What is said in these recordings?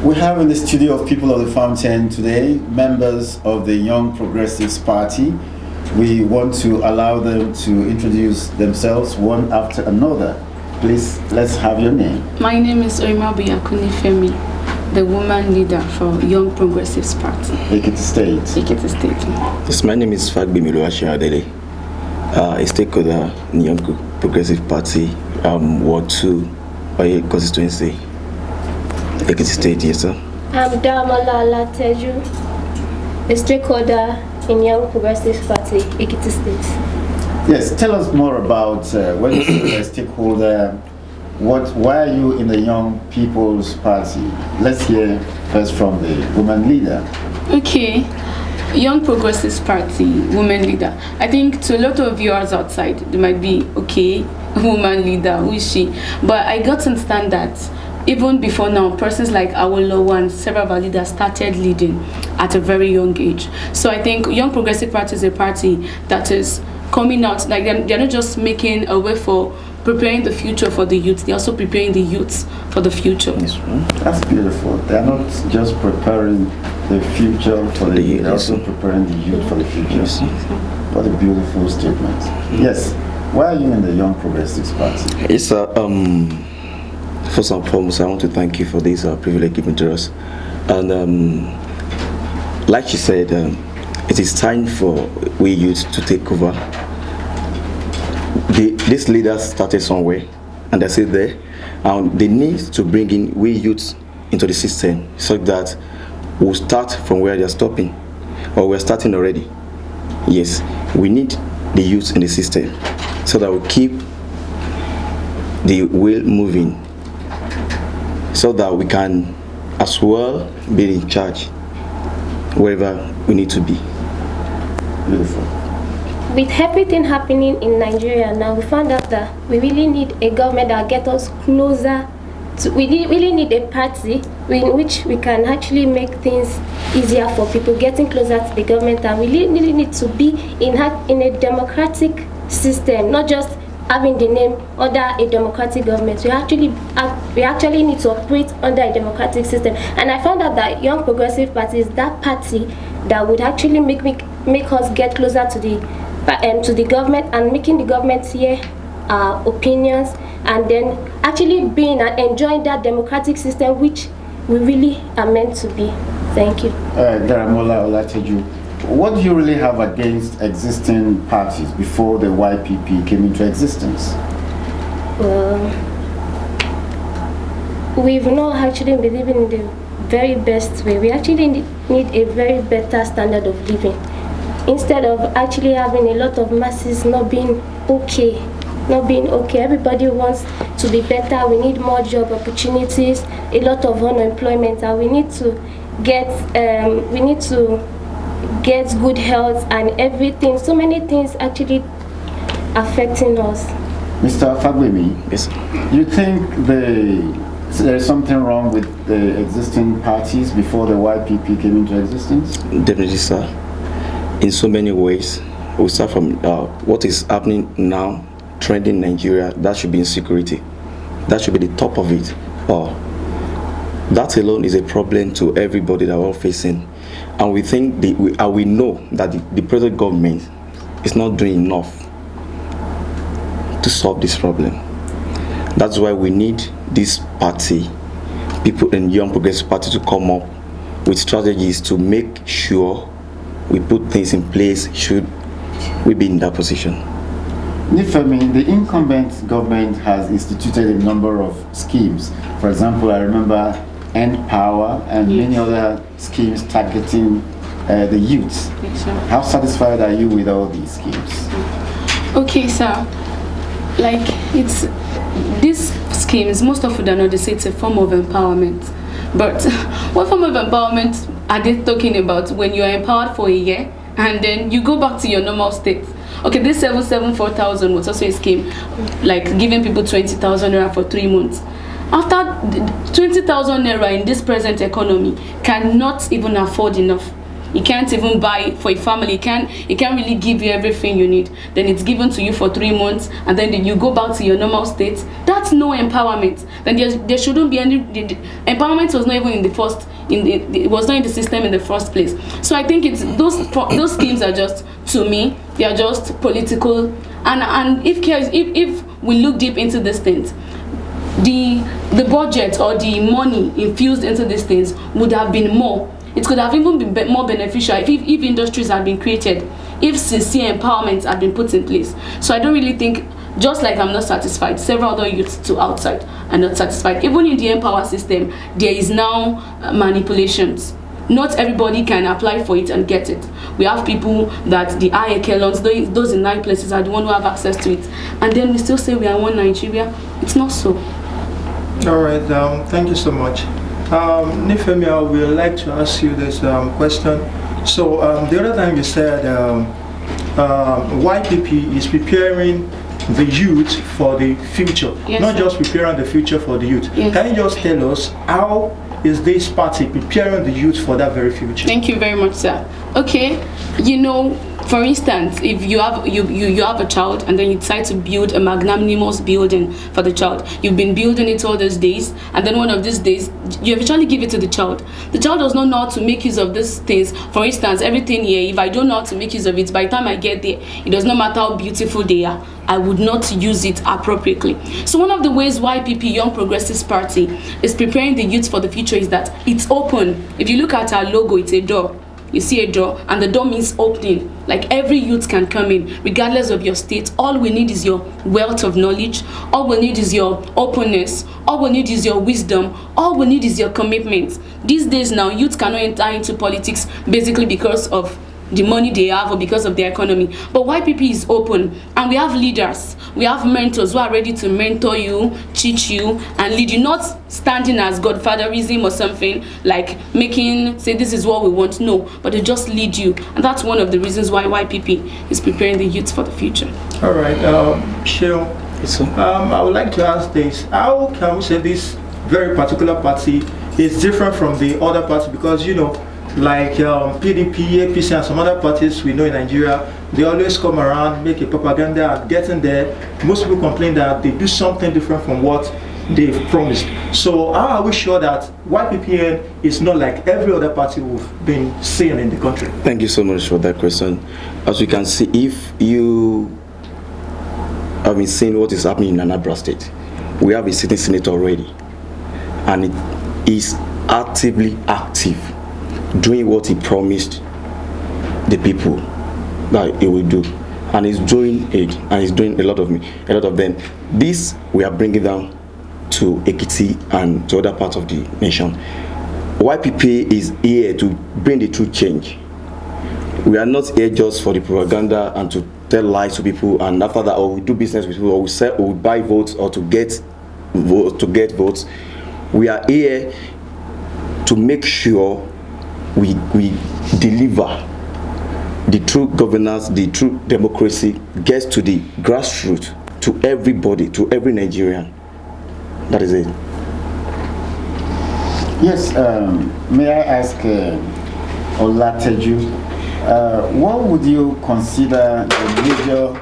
We have in the studio of People of the Fountain today members of the Young Progressives Party. We want to allow them to introduce themselves one after another. Please, let's have your name. My name is Oimabi Akunifemi, the woman leader for Young Progressives Party. Ekiti State. Ekiti State. Yes, my name is Fagbi Miluashi Adele, a stakeholder in Young Progressive Party, Ward 2, Oye constituency, Ekiti State, yes sir. I'm Damola Lateju, a stakeholder in Young Progressive Party, Ekiti State. Yes, tell us more about when you say a stakeholder. Why are you in the Young People's Party? Let's hear first from the woman leader. Okay, Young Progressives Party, woman leader. I think to a lot of viewers outside, they might be, okay, woman leader, who is she? But I got to understand that even before now, persons like Awolowo and several of our leaders started leading at a very young age. So I think Young Progressive Party is a party that is coming out, like they're not just making a way for preparing the future for the youth, they're also preparing the youths for the future. Yes, that's beautiful. They're not just preparing the future for the youth, they're also preparing the youth for the future. Yes. What a beautiful statement. Yes, why are you in the Young Progressives Party? It's first and foremost, I want to thank you for this privilege given to us. And like she said, it is time for we youth to take over. These leaders started somewhere, and they're still there. And they need to bring in we youths into the system so that we'll start from where they're stopping, or we're starting already. Yes, we need the youths in the system so that we keep the wheel moving, so that we can as well be in charge wherever we need to be. Beautiful. With everything happening in Nigeria now, we found out that we really need a government that gets us closer to, we really need a party in which we can actually make things easier for people, getting closer to the government, and we really need to be in a democratic system, not just having the name under a democratic government. We actually need to operate under a democratic system. And I found out that Young Progressive Party is that party that would actually make us get closer to the government, and making the government hear our opinions, and then actually being and enjoying that democratic system which we really are meant to be. Thank you. Daramola Olateju, what do you really have against existing parties before the YPP came into existence? Well, we've not actually been living in the very best way. We actually need a very better standard of living. Instead of actually having a lot of masses not being okay, everybody wants to be better. We need more job opportunities, a lot of unemployment, and we need to get good health and everything. So many things actually affecting us. Mr. Fagbemi, yes, you think there is something wrong with the existing parties before the YPP came into existence? Definitely, sir. In so many ways. We start from what is happening now, trending in Nigeria. That should be insecurity. That should be the top of it. That alone is a problem to everybody that we're all facing. And we think we know that the present government is not doing enough to solve this problem. That's why we need this party, people in Young Progressive Party, to come up with strategies to make sure we put things in place should we be in that position. Nifemi, the incumbent government has instituted a number of schemes. For example, I remember End Power and many other schemes targeting the youth. Yes, sir. How satisfied are you with all these schemes? Okay, sir. Like, it's these schemes, most of them, they say it's a form of empowerment. But what form of empowerment are they talking about when you are empowered for a year and then you go back to your normal state? Okay, this 774,000 was also a scheme, like giving people 20,000 naira for 3 months. After 20,000 naira in this present economy cannot even afford enough. It can't even buy for a family. It can't really give you everything you need. Then it's given to you for 3 months, and then you go back to your normal state. That's no empowerment. Then there shouldn't be any. The empowerment was not even in the first. It was not in the system in the first place. So I think it's those schemes are just, to me, they are just political. And if we look deep into these things, the budget or the money infused into these things would have been more. It could have even been more beneficial if industries had been created, if sincere empowerment had been put in place. So I don't really think, just like I'm not satisfied, several other youths too outside are not satisfied. Even in the Empower system, there is now manipulations. Not everybody can apply for it and get it. We have people that the high echelons, those in high places, are the one who have access to it. And then we still say we are one Nigeria. It's not so. All right, thank you so much. Nifemi, I would like to ask you this question. So the other time you said YPP is preparing the youth for the future, yes, not sir. just preparing the future for the youth. Yes. Can you just tell us how is this party preparing the youth for that very future? Thank you very much, sir. Okay, for instance, if you have a child and then you decide to build a magnanimous building for the child, you've been building it all those days, and then one of these days you eventually give it to the child. The child does not know how to make use of these things. For instance, everything here, if I don't know how to make use of it, by the time I get there, it does not matter how beautiful they are, I would not use it appropriately. So one of the ways YPP, Young Progressives Party, is preparing the youth for the future is that it's open. If you look at our logo, it's a door. You see a door, and the door means opening. Like every youth can come in, regardless of your state. All we need is your wealth of knowledge. All we need is your openness. All we need is your wisdom. All we need is your commitment. These days now, youth cannot enter into politics basically because of the money they have or because of their economy. But YPP is open, and we have leaders, we have mentors who are ready to mentor you, teach you, and lead you, not standing as godfatherism or something, like say this is what we want. No, but they just lead you. And that's one of the reasons why YPP is preparing the youth for the future. All right, Sheil, I would like to ask this. How can we say this very particular party is different from the other parties? Because like PDP, APC, and some other parties we know in Nigeria, they always come around, make a propaganda, and getting there, most people complain that they do something different from what they've promised. So how are we sure that YPPN is not like every other party we've been seeing in the country? Thank you so much for that question. As you can see, if you have been seeing what is happening in Anambra State, we have a sitting senator already, and it is active, doing what he promised the people that he will do, and he's doing it, and he's doing a lot of them. This we are bringing down to Ekiti and to other parts of the nation. YPP is here to bring the true change. We are not here just for the propaganda and to tell lies to people, and after that, or we do business with people, or we sell, or we buy votes, or to get votes. We are here to make sure we deliver the true governance, the true democracy gets to the grassroots, to everybody, to every Nigerian. That is it. Yes, may I ask Olateju, what would you consider the major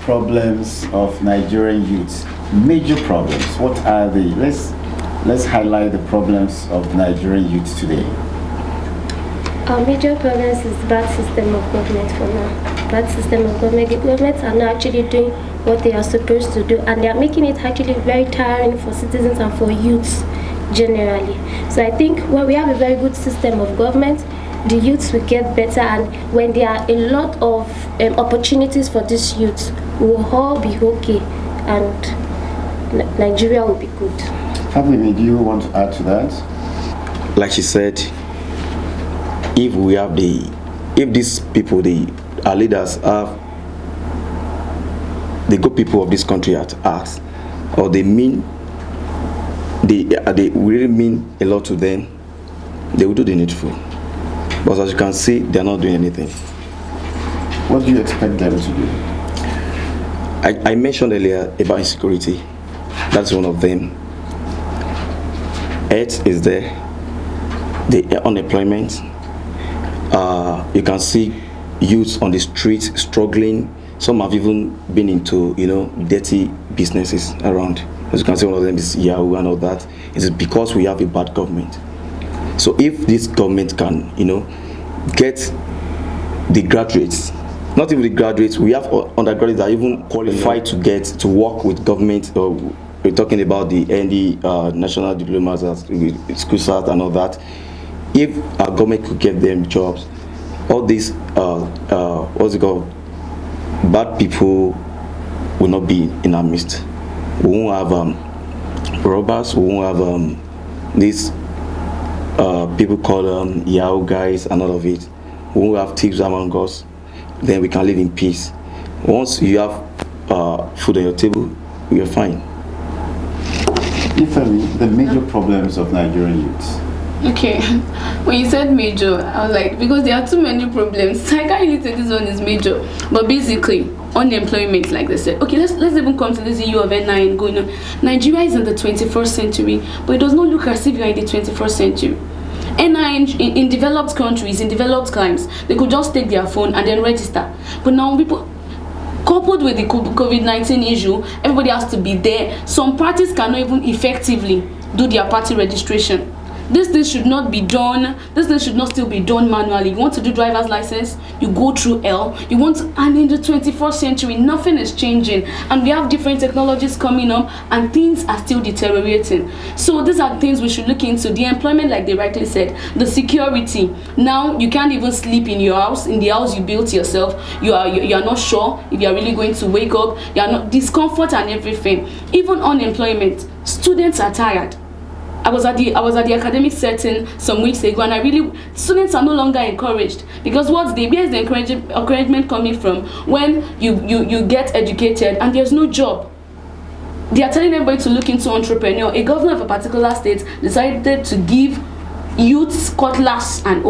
problems of Nigerian youth? Major problems, what are they? Let's highlight the problems of Nigerian youth today. Our major problems is bad system of government for now. Bad system of government. The governments are not actually doing what they are supposed to do, and they are making it actually very tiring for citizens and for youths generally. So I think when we have a very good system of government, the youths will get better, and when there are a lot of opportunities for these youths, we will all be okay, and Nigeria will be good. Fabian, do you want to add to that? Like she said, if these people, our leaders have the good people of this country at heart, or they really mean a lot to them, they will do the needful. But as you can see, they are not doing anything. What do you expect them to do? I mentioned earlier about insecurity. That's one of them. Health is there. The unemployment. You can see youths on the streets struggling. Some have even been into, dirty businesses around. As you can see, one of them is Yahoo and all that. It is because we have a bad government. So if this government can, get the graduates, not even the graduates, we have undergraduates that are even qualified to get to work with government. We're talking about the ND, national diplomas, school start and all that. If our government could get them jobs, all these what's it called, bad people will not be in our midst. We won't have robbers. We won't have these people called Yahoo guys and all of it. We won't have thieves among us. Then we can live in peace. Once you have food on your table, we are fine. The major problems of Nigerian youths. Okay, when you said major, I was like, because there are too many problems. I can't really say this one is major. But basically, unemployment, like they said. Okay, let's even come to this issue of NI going on. Nigeria is in the 21st century, but it does not look as if you are in the 21st century. NI in developed countries, in developed climes, they could just take their phone and then register. But now people, coupled with the COVID-19 issue, everybody has to be there. Some parties cannot even effectively do their party registration. This thing should not be done. This thing should not still be done manually. You want to do driver's license, you go through L. You want to, and in the 21st century, nothing is changing, and we have different technologies coming up, and things are still deteriorating. So these are things we should look into. The employment, like they rightly said, the security. Now you can't even sleep in your house, in the house you built yourself. You are not sure if you are really going to wake up. You are not discomfort and everything. Even unemployment. Students are tired. I was at the academic setting some weeks ago, and students are no longer encouraged, because where's the encouragement coming from when you get educated and there's no job? They are telling everybody to look into entrepreneur. A governor of a particular state decided to give youths cutlass and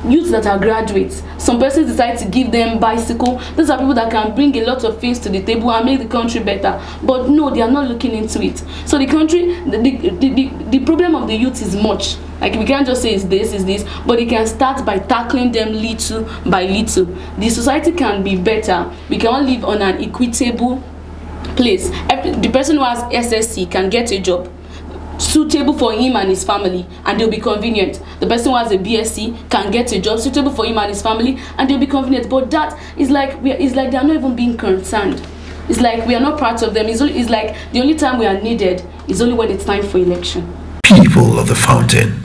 youths that are graduates. Some persons decide to give them bicycle. These are people that can bring a lot of things to the table and make the country better. But no, they are not looking into it. So the country, the problem of the youth is much. Like, we can't just say it's this, but it can start by tackling them little by little. The society can be better. We can all live on an equitable place. The person who has SSC can get a job suitable for him and his family, and they'll be convenient. The person who has a BSc can get a job suitable for him and his family, and they'll be convenient. But that is like they are not even being concerned. It's like we are not part of them. It's like the only time we are needed is only when it's time for election. People of the Fountain.